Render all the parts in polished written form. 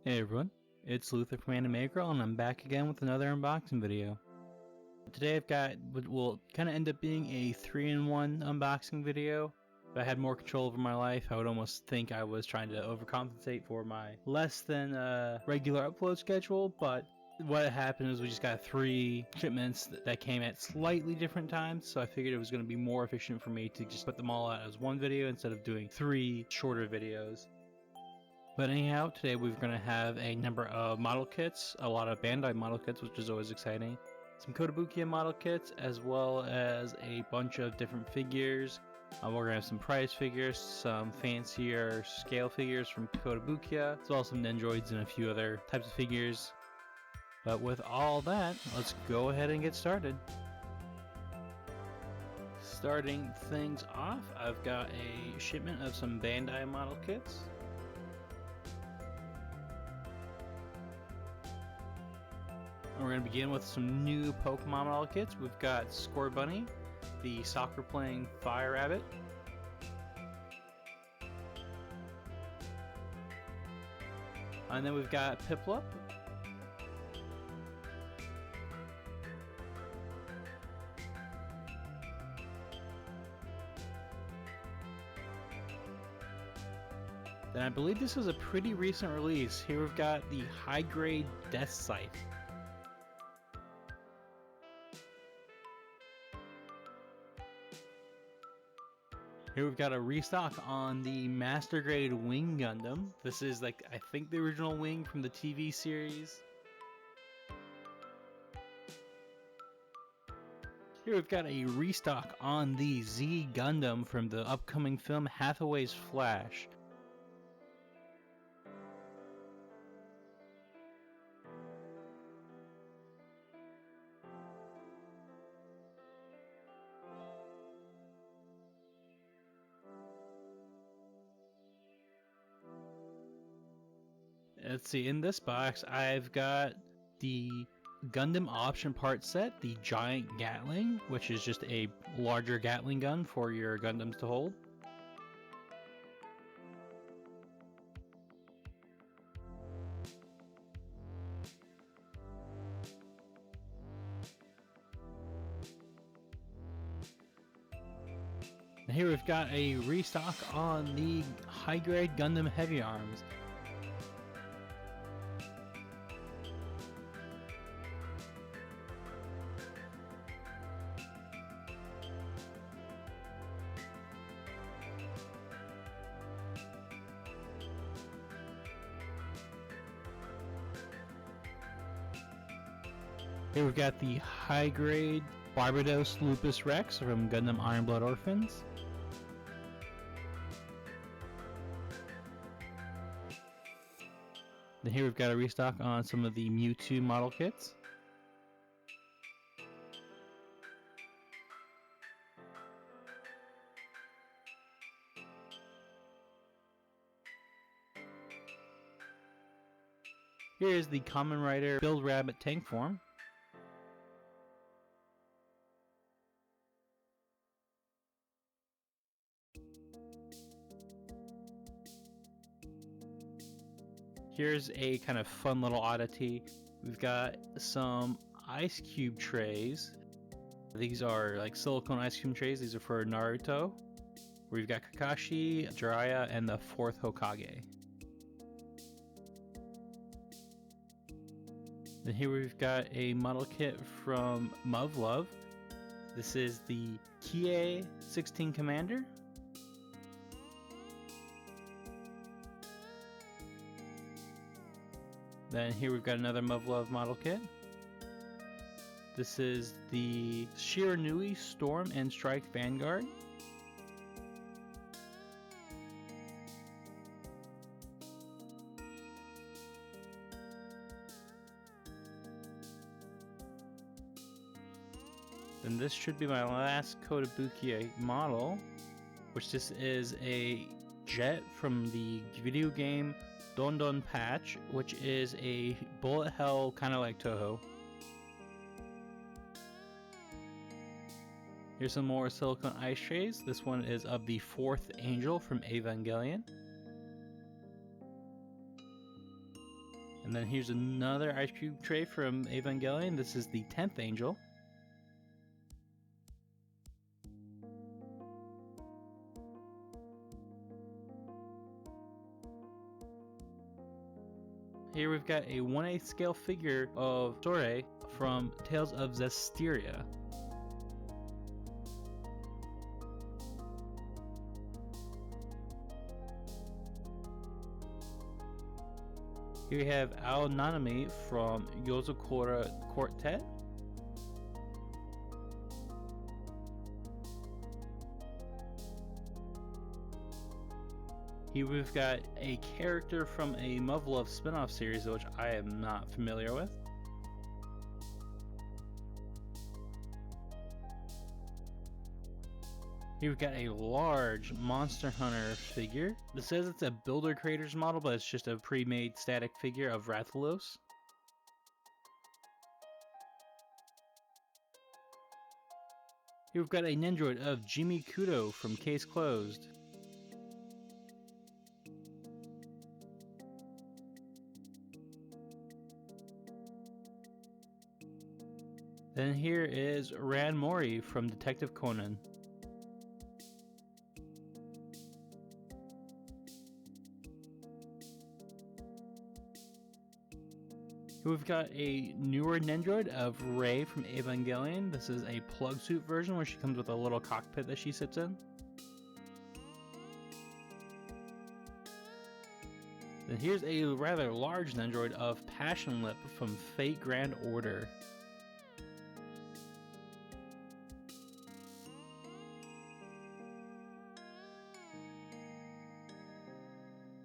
Hey everyone, it's Luther from Anime Girl, and I'm back again with another unboxing video. Today I've got what will kind of end up being a 3-in-1 unboxing video. If I had more control over my life, I would almost think I was trying to overcompensate for my less than regular upload schedule, but what happened is we just got 3 shipments that came at slightly different times, so I figured it was going to be more efficient for me to just put them all out as one video instead of doing 3 shorter videos. But anyhow, today we're going to have a number of model kits, a lot of Bandai model kits, which is always exciting, some Kotobukiya model kits, as well as a bunch of different figures. We're going to have some prize figures, some fancier scale figures from Kotobukiya, as well as some Nendroids and a few other types of figures. But with all that, let's go ahead and get started. Starting things off, I've got a shipment of some Bandai model kits. We're going to begin with some new Pokemon model kits. We've got Scorbunny, the soccer playing Fire Rabbit. And then we've got Piplup. Then I believe this was a pretty recent release. Here we've got the high grade Death Scythe. Here we've got a restock on the Master Grade Wing Gundam. This is I think the original Wing from the TV series. Here we've got a restock on the Z Gundam from the upcoming film Hathaway's Flash. Let's see, in this box I've got the Gundam option part set, the Giant Gatling, which is just a larger Gatling gun for your Gundams to hold. And here we've got a restock on the high grade Gundam Heavy Arms. Here we've got the high grade Barbados Lupus Rex from Gundam Iron Blood Orphans. Then here we've got a restock on some of the Mewtwo model kits. Here is the Kamen Rider Build Rabbit tank form. Here's a kind of fun little oddity. We've got some ice cube trays. These are like silicone ice cube trays. These are for Naruto. We've got Kakashi, Jiraiya, and the 4th Hokage. Then here we've got a model kit from Muv-Luv. This is the Kie 16 Commander. Then here we've got another Muv-Luv model kit. This is the Shiranui Storm and Strike Vanguard. Then this should be my last Kotobukiya model, which this is a jet from the video game Don Don Patch, which is a bullet hell kind of like Toho. Here's some more silicone ice trays. This one is of the 4th Angel from Evangelion. And then here's another ice cube tray from Evangelion. This is the 10th angel. Here we've got a 1/8 scale figure of Sore from Tales of Zestiria. Here we have Ao Nanami from Yozakura Quartet. Here we've got a character from a Muv-Luv spin-off series, which I am not familiar with. Here we've got a large Monster Hunter figure. It says it's a Builder Creators model, but it's just a pre-made static figure of Rathalos. Here we've got a Nendroid of Jimmy Kudo from Case Closed. Then here is Ran Mori from Detective Conan. Here we've got a newer Nendroid of Rei from Evangelion. This is a plug suit version where she comes with a little cockpit that she sits in. Then here's a rather large Nendroid of Passion Lip from Fate Grand Order.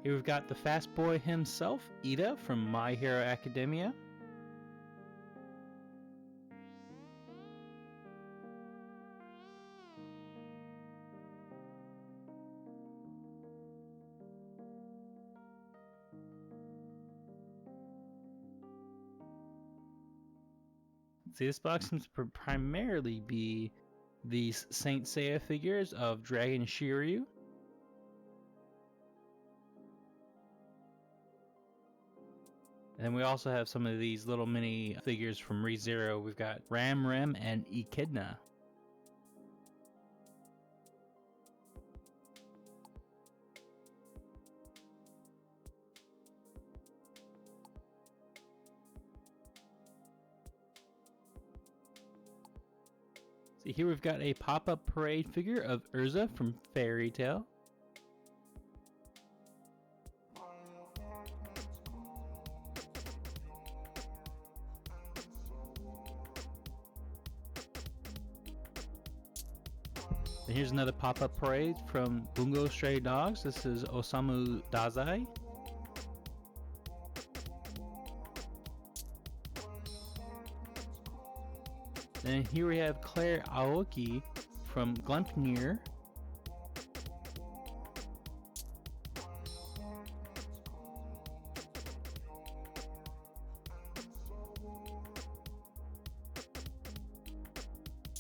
Here we've got the fast boy himself, Ida from My Hero Academia. See, this box seems to primarily be these Saint Seiya figures of Dragon Shiryu. And we also have some of these little mini figures from ReZero. We've got Ram Rim and Echidna. See, here we've got a pop-up parade figure of Urza from Fairy Tail. And here's another pop-up parade from Bungo Stray Dogs. This is Osamu Dazai. And here we have Claire Aoki from Glumpnir.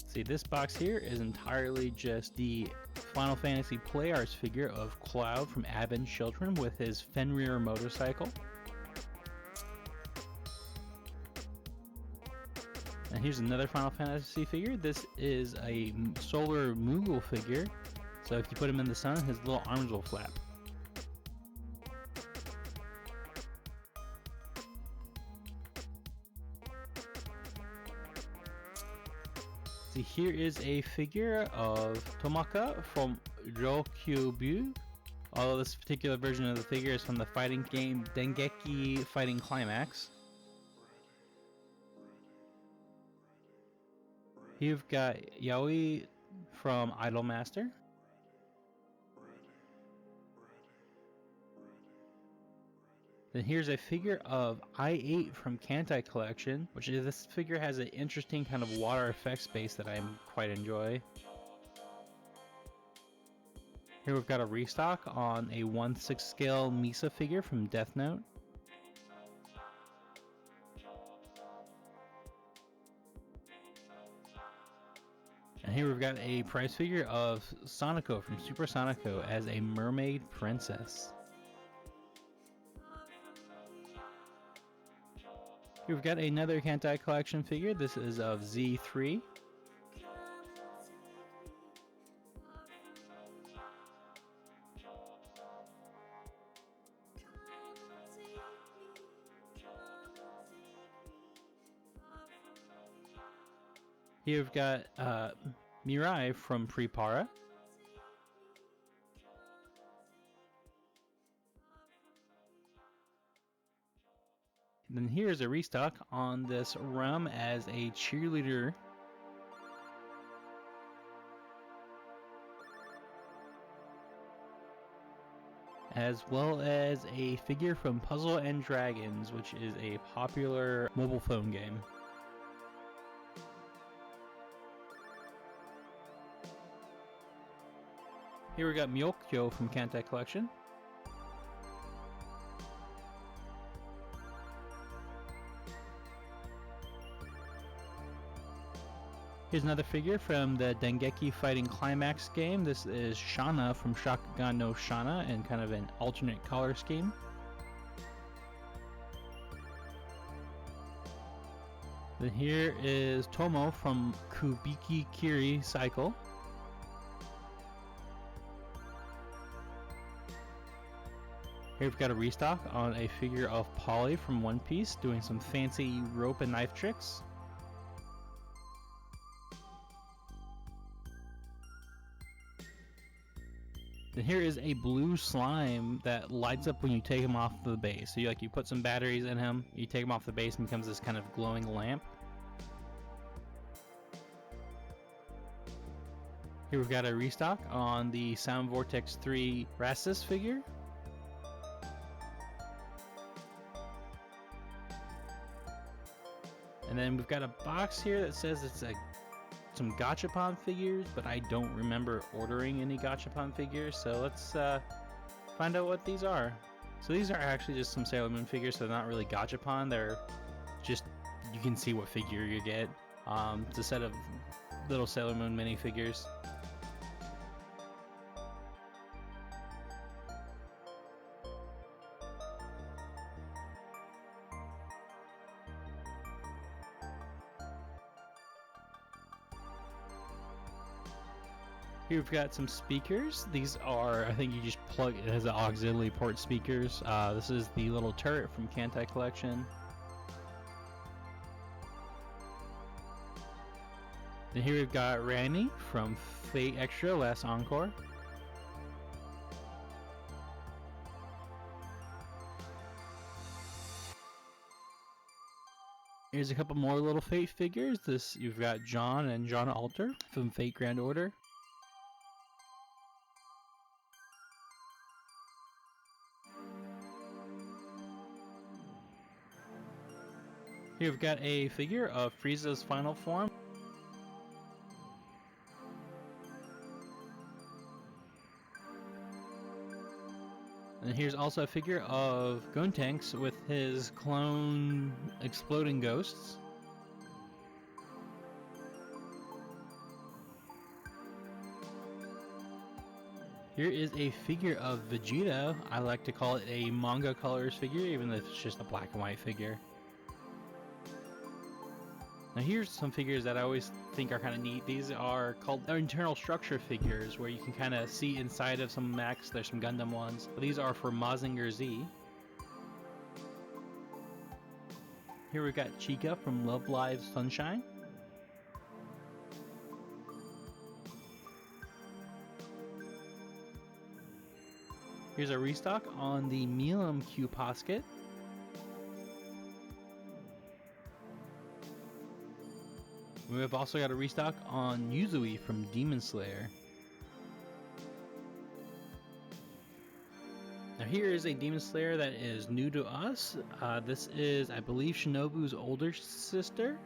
See, this box here is entirely just the Final Fantasy Play Arts figure of Cloud from Advent Children with his Fenrir motorcycle. And here's another Final Fantasy figure. This is a Solar Moogle figure. So if you put him in the sun, his little arms will flap. See, here is a figure of Tomaka from Ryokyu. Although this particular version of the figure is from the fighting game Dengeki Fighting Climax. You've got Yaoi from Idolmaster. Then here's a figure of I-8 from Kantai Collection, which is, this figure has an interesting kind of water effects base that I quite enjoy. Here we've got a restock on a 1/6 scale Misa figure from Death Note. And here we've got a prize figure of Sonico from Super Sonico as a mermaid princess. We've got another Bandai collection figure. This is of Z3. Here we've got Mirai from Prepara. And then here's a restock on this Rum as a cheerleader. As well as a figure from Puzzle and Dragons, which is a popular mobile phone game. Here we got Myokyo from Bandai Collection. Here's another figure from the Dengeki Fighting Climax game. This is Shana from Shakugan no Shana in kind of an alternate color scheme. Then here is Tomo from Kubiki Kiri Cycle. Here we've got a restock on a figure of Polly from One Piece doing some fancy rope and knife tricks. Then here is a blue slime that lights up when you take him off the base. So you put some batteries in him, you take him off the base and becomes this kind of glowing lamp. Here we've got a restock on the Sound Vortex 3 Rastus figure. And then we've got a box here that says it's some Gachapon figures, but I don't remember ordering any Gachapon figures, so let's find out what these are. So these are actually just some Sailor Moon figures, so they're not really Gachapon, they're just, you can see what figure you get. It's a set of little Sailor Moon minifigures. Here we've got some speakers. These are, I think you just plug, it has an auxiliary port speakers. This is the little turret from Bandai Collection. And here we've got Randy from Fate Extra Last Encore. Here's a couple more little Fate figures. You've got John and John Alter from Fate Grand Order. Here we've got a figure of Frieza's final form. And here's also a figure of Gotenks with his clone exploding ghosts. Here is a figure of Vegeta. I like to call it a manga colors figure, even if it's just a black and white figure. Now here's some figures that I always think are kind of neat. These are called internal structure figures, where you can kind of see inside of some mechs. There's some Gundam ones. But these are for Mazinger Z. Here we've got Chica from Love Live Sunshine. Here's a restock on the Milim Q Posket. We've also got a restock on Yuzui from Demon Slayer. Now here is a Demon Slayer that is new to us. This is, I believe, Shinobu's older sister.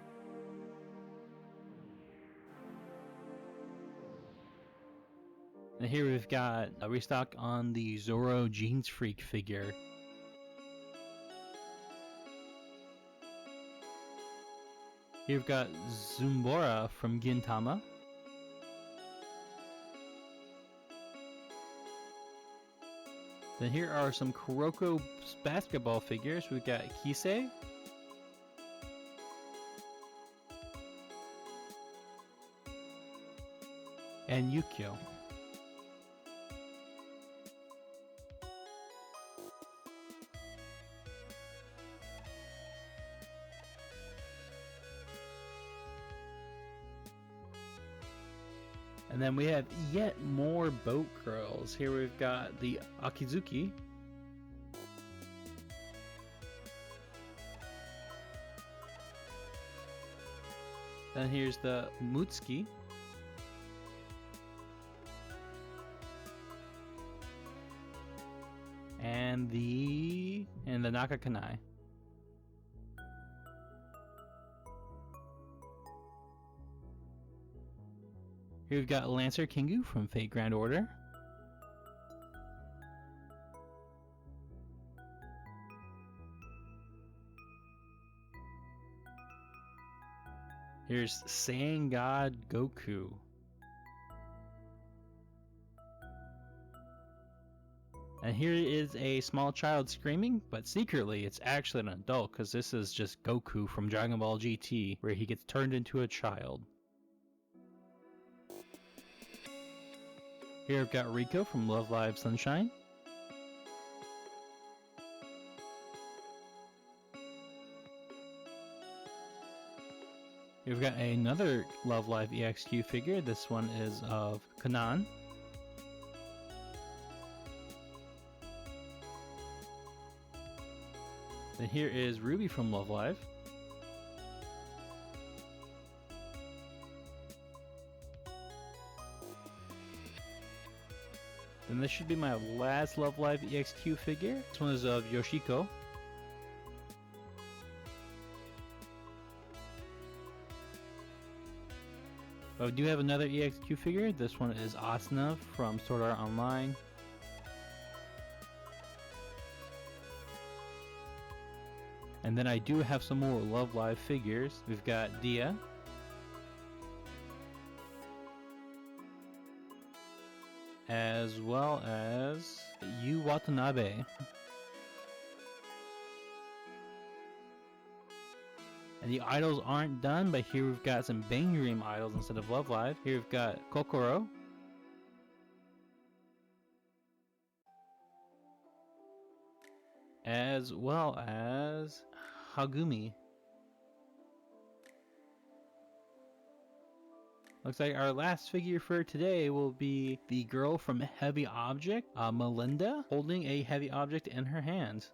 And here we've got a restock on the Zoro Jeans Freak figure. Here we've got Zumbora from Gintama. Then here are some Kuroko basketball figures. We've got Kisei. and Yukio. And then we have yet more boat girls. Here we've got the Akizuki. Then here's the Mutsuki. And the Nakakanai. Here we've got Lancer Kingu from Fate Grand Order. Here's Saiyan God Goku. And here is a small child screaming, but secretly it's actually an adult because this is just Goku from Dragon Ball GT, where he gets turned into a child. Here I've got Rico from Love Live Sunshine. We've got another Love Live EXQ figure. This one is of Kanan. Then here is Ruby from Love Live. Then this should be my last Love Live EXQ figure. This one is of Yoshiko. But we do have another EXQ figure. This one is Asuna from Sword Art Online. And then I do have some more Love Live figures. We've got Dia. As well as Yu Watanabe. And the idols aren't done, but here we've got some Bang Dream idols instead of Love Live. Here we've got Kokoro. As well as Hagumi. Looks like our last figure for today will be the girl from Heavy Object, Melinda, holding a heavy object in her hands.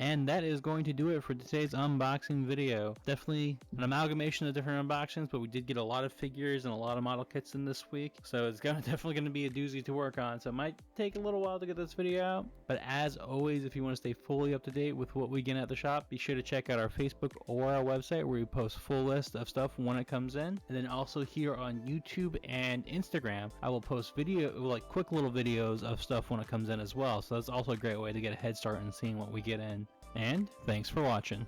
And that is going to do it for today's unboxing video. Definitely an amalgamation of different unboxings, but we did get a lot of figures and a lot of model kits in this week. So it's definitely going to be a doozy to work on. So it might take a little while to get this video out. But as always, if you want to stay fully up to date with what we get at the shop, be sure to check out our Facebook or our website where we post full list of stuff when it comes in. And then also here on YouTube and Instagram, I will post quick little videos of stuff when it comes in as well. So that's also a great way to get a head start in seeing what we get in. And thanks for watching.